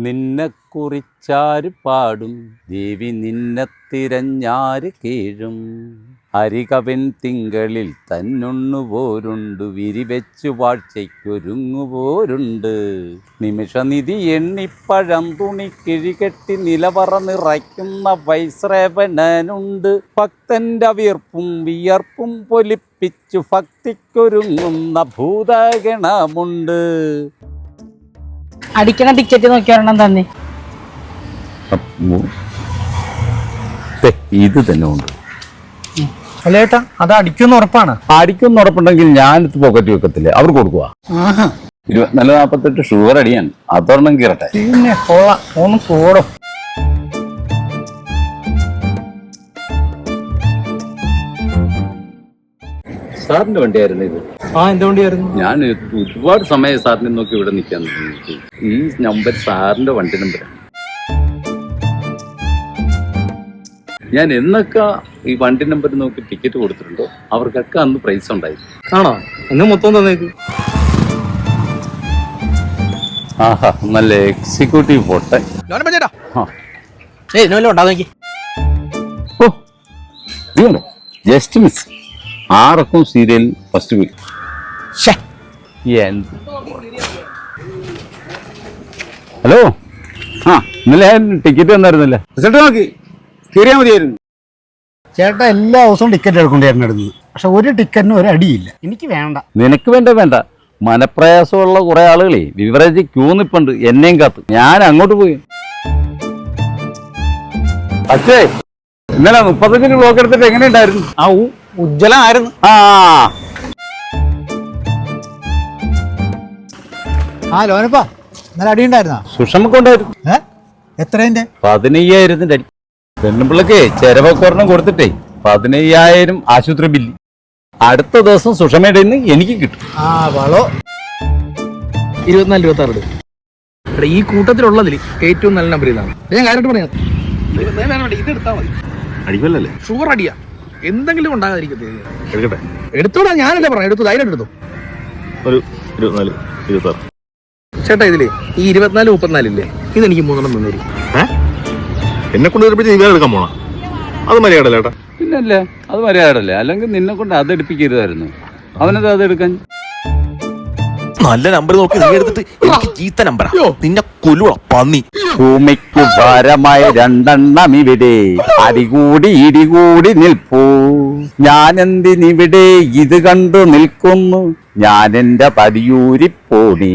നിന്നെ കുറിച്ചാര് പാടും ദേവി നിന്നെ തിരഞ്ഞാര് കീഴും ഹരികവൻ തിങ്കളിൽ തന്നുണ്ണുപോരുണ്ട് വിരിവെച്ചു വാഴ്ചയ്ക്കൊരുങ്ങുപോരുണ്ട് നിമിഷനിധി എണ്ണിപ്പഴം തുണി കിഴികെട്ടി നിലവറ നിറയ്ക്കുന്ന വൈശ്രവണനുണ്ട് ഭക്തന്റെ വീർപ്പും വിയർപ്പും പൊലിപ്പിച്ചു ഭക്തിക്കൊരുങ്ങുന്ന ഭൂതഗണമുണ്ട്. അടിക്കണ ടിക്കറ്റ് നോക്കിയാരണം തന്നെ ഇത് തന്നെ ഉണ്ട്. അല്ലേട്ടാ അത് അടിക്കുമെന്ന് ഉറപ്പാണ്? അടിക്കുമെന്ന് ഉറപ്പുണ്ടെങ്കിൽ ഞാനിത് പോക്കറ്റ് വെക്കത്തില്ലേ, അവർ കൊടുക്കുക. 24-48 ഷുഗർ അടിയാണ്, അതൊരെണ്ണം കീറട്ടെ. പിന്നെ കൊള്ളാം, ഒന്ന് കൂടും. സാറിന്റെ വണ്ടിയായിരുന്നു ഇത്? എന്ത് വണ്ടിയായിരുന്നു? ഞാൻ ഒരുപാട് സമയം സാറിനെ നോക്കി ഇവിടെ നിൽക്കാൻ തുടങ്ങി. ഈ നമ്പർ സാറിന്റെ വണ്ടി നമ്പറാണ്. ഞാൻ എന്നൊക്കെ ഈ വണ്ടി നമ്പർ നോക്കി ടിക്കറ്റ് കൊടുത്തിട്ടുണ്ടോ അവർക്കൊക്കെ അന്ന് പ്രൈസ് ഉണ്ടായി. ആണോ? എന്ന് മൊത്തം തന്നേക്ക്. ആഹാ, നല്ല എക്സിക്യൂട്ടീവ് പോട്ടെ. Just miss. 6 serial first week. Hello, ഇന്നലെ ഞാൻ ടിക്കറ്റ് വന്നായിരുന്നല്ലേ? റിസൾട്ട് നോക്കി കയറിയാൽ മതിയായിരുന്നു. ചേട്ടാ എല്ലാ ദിവസവും ടിക്കറ്റ് എടുക്കൊണ്ടായിരുന്നു, പക്ഷെ ഒരു ടിക്കറ്റിന് ഒരു അടിയില്ല. എനിക്ക് വേണ്ട. നിനക്ക് വേണ്ട. മനപ്രയാസമുള്ള കുറെ ആളുകളെ വിവരേജ് ക്യൂ നിപ്പുണ്ട്, എന്നെയും കാത്ത്. ഞാൻ അങ്ങോട്ട് പോയി. പക്ഷേ ഇന്നലെ 35 ബ്ലോക്ക് എടുത്തിട്ട് എങ്ങനെയുണ്ടായിരുന്നു? ഉജ്ജ്വലമായിരുന്നു. ലോനപ്പാ ഇന്നലെ അടി ഉണ്ടായിരുന്ന? സുഷമക്കുണ്ടായിരുന്നു. എത്രേന്റെ? 15,000 അടി. പെണ്ണുപിള്ളക്ക് ചെലവൊക്കെ കൊടുത്തിട്ടേ 15,000 ആശുപത്രി ബില്ല്. അടുത്ത ദിവസം സുഷമയുടെ എനിക്ക് കിട്ടും. 24-26 ഈ കൂട്ടത്തിലുള്ളതിൽ ഏറ്റവും നല്ല നമ്പർ ഇതാണ്. ഞാൻ കാര്യമായിട്ട് പറയാം, ഇത് എടുത്താൽ മതി. അടിക്കല്ലേ? ഷുഗർ അടിയാ, എന്തെങ്കിലും ഉണ്ടാകാതിരിക്കത്തില്ല. എടുത്തോടാ, ഞാനല്ലേ പറയാം, എടുത്തു, ധൈര്യം എടുത്തു. ഒരു 24-26 ചേട്ടാ, ഇതിലേ ഈ 24-34 ഇല്ലേ, ഇതെനിക്ക് 3 തന്നിരിക്കും. എന്നെ കൊണ്ട് നീ എടുക്കാൻ പോണ? അത് മര്യാദ ചേട്ടാ. പിന്നല്ലേ, അത് മര്യാദല്ലേ. അല്ലെങ്കിൽ നിന്നെ കൊണ്ട് അത് എടുപ്പിക്കരുതായിരുന്നു. അവനത് അതെടുക്കാൻ നല്ല നമ്പർ നോക്കി നീ എടുത്തിട്ട് എനിക്ക് ചീത്ത നമ്പറാ. നിന്നെ കൊല്ലുവ പന്നി. ഭൂമിക്കു ഭാരമായ 2 ഇവിടെ അടികൂടി ഇടികൂടി നിൽപ്പൂ. ഞാനെന്തിനിവിടെ ഇത് കണ്ടു നിൽക്കുന്നു, ഞാൻ എന്റെ പടിയൂരിപ്പോടി.